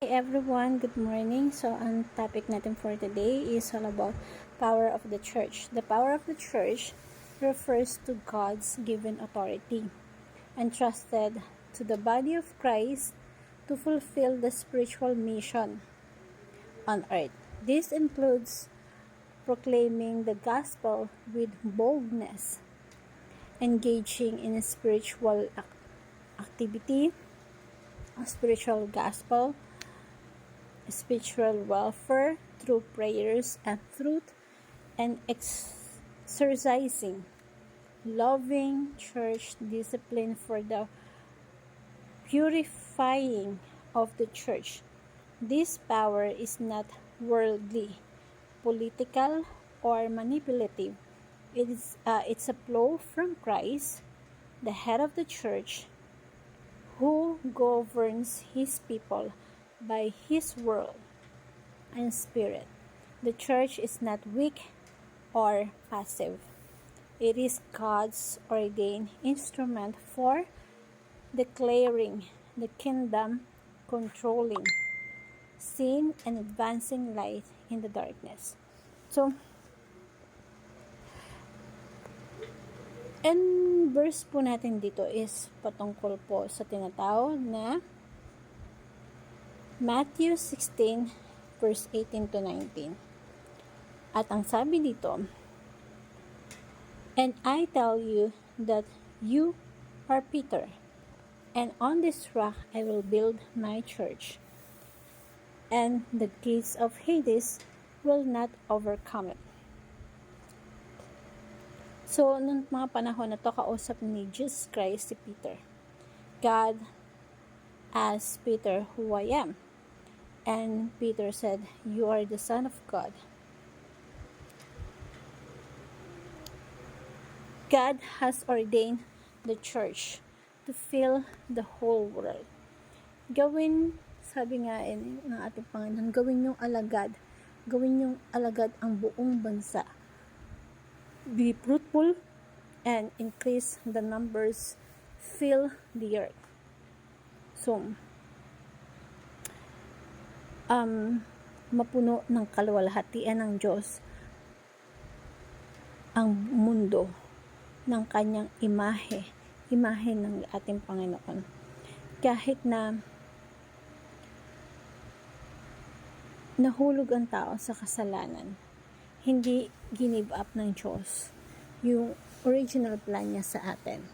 Hey everyone, good morning. So, ang topic natin for today is all about power of the church. The power of the church refers to God's given authority entrusted to the body of Christ to fulfill the spiritual mission on earth. This includes proclaiming the gospel with boldness, engaging in a spiritual activity, a spiritual gospel, spiritual welfare through prayers and truth, and exercising loving church discipline for the purifying of the church. This power is not worldly, political, or manipulative. It's a flow from Christ, the head of the church, who governs his people by his word and spirit. The church is not weak or passive. It is God's ordained instrument for declaring the kingdom, controlling sin, and advancing light in the darkness. So, and verse po natin dito is patungkol po sa tinatawag na Matthew 16 verse 18 to 19. At ang sabi dito, "And I tell you that you are Peter, and on this rock I will build my church, and the gates of Hades will not overcome it." So, nung mga panahon na to, kausap ni Jesus Christ si Peter. God asked Peter, "Who I am?" And Peter said, "You are the Son of God." God has ordained the church to fill the whole world. Gawin, sabi nga ng ating Panginoon, gawin yung alagad. Gawin yung alagad ang buong bansa. Be fruitful and increase the numbers, fill the earth. So, mapuno ng kaluwalhatian ng Diyos ang mundo ng kanyang imahe ng ating Panginoon. Kahit na nahulog ang tao sa kasalanan, hindi give up ng Diyos yung original plan niya sa atin.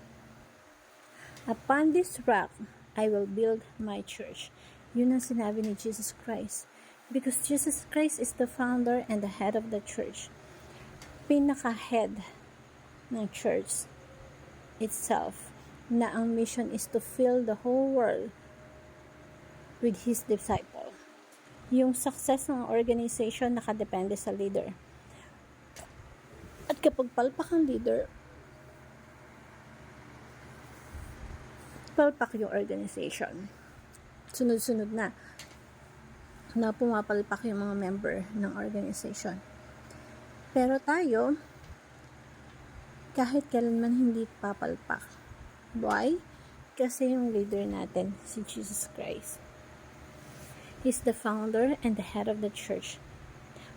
"Upon this rock, I will build my church." Yun ang sinabi ni Jesus Christ. Because Jesus Christ is the founder and the head of the church. Pinaka-head ng church itself, na ang mission is to fill the whole world with His disciple. Yung success ng organization nakadepende sa leader. At kapag palpak ang leader, palpak yung organization. Sunod-sunod na pumapalpak yung mga member ng organization. Pero tayo, kahit kailanman hindi papalpak. Why? Kasi yung leader natin, si Jesus Christ. He's the founder and the head of the church.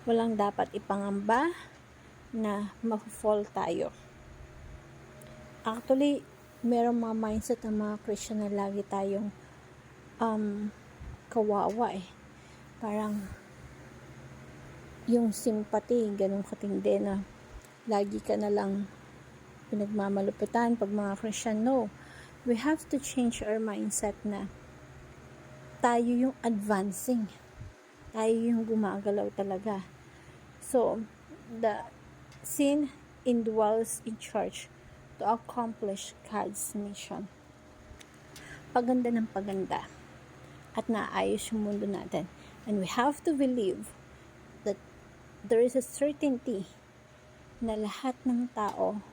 Walang dapat ipangamba na ma-fall tayo. Actually, merong mga mindset ng mga Christian na lagi tayong kawawa eh. Parang yung sympathy, ganun katindi na lagi ka na lang pinagmamalupitan pag mga Christian. No. We have to change our mindset na tayo yung advancing. Tayo yung gumagalaw talaga. So, the sin indwells in church to accomplish God's mission. Paganda ng paganda. At naayos yung mundo natin. And we have to believe that there is a certainty na lahat ng tao,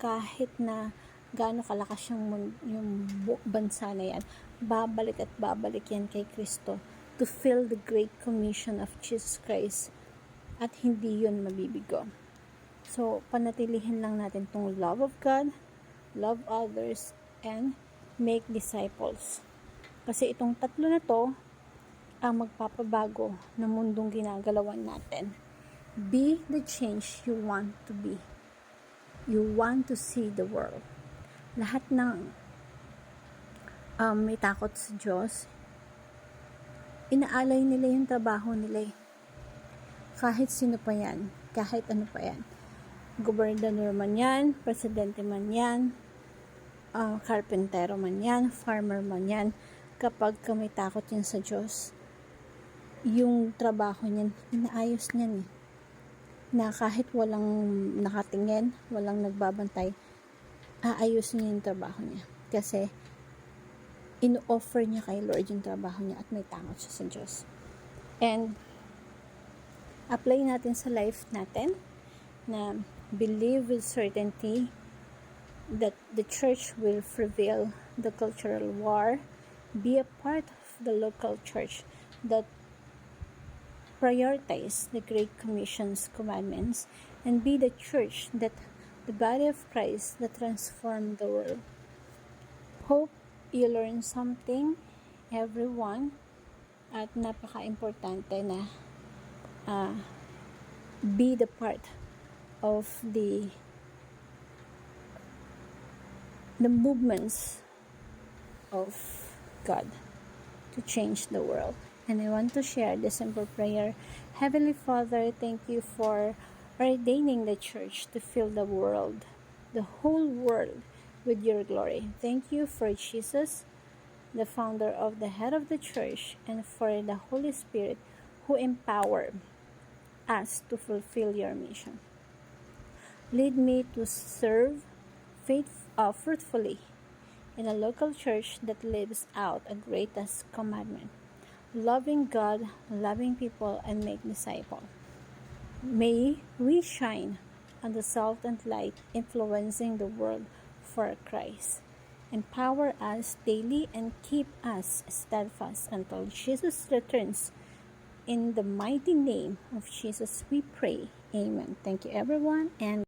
kahit na gaano kalakas yung bansa na yan, babalik at babalik yan kay Kristo to fill the great commission of Jesus Christ, at hindi yun mabibigo. So, panatilihin lang natin tong love of God, love others, and make disciples. Kasi itong tatlo na to ang magpapabago ng mundong ginagalawan natin. Be the change you want to be. You want to see the world. Lahat ng may takot sa Diyos, inaalay nila yung trabaho nila. Kahit sino pa yan, kahit ano pa yan. Gobernador man yan, presidente man yan, karpentero man yan, farmer man yan, kapag may takot yan sa Diyos, yung trabaho niyan, inaayos niyan na kahit walang nakatingin, walang nagbabantay, aayusin niya yung trabaho niya. Kasi, in-offer niya kay Lord yung trabaho niya at may takot siya sa Diyos. And, apply natin sa life natin na believe with certainty that the church will prevail the cultural war, be a part of the local church that prioritize the Great Commission's commandments, and be the church that the body of Christ that transform the world. Hope you learn something, everyone, at napaka-importante na be the part of the movements of God to change the world. And I want to share the simple prayer. Heavenly Father, thank you for ordaining the church to fill the world, the whole world, with your glory. Thank you for Jesus, the founder of the head of the church, and for the Holy Spirit who empower us to fulfill your mission. Lead me to serve fruitfully in a local church that lives out a greatest commandment, loving God, loving people, and make disciples. May we shine on the salt and light, influencing the world for Christ. Empower us daily and keep us steadfast until Jesus returns. In the mighty name of Jesus we pray. Amen. Thank you everyone, and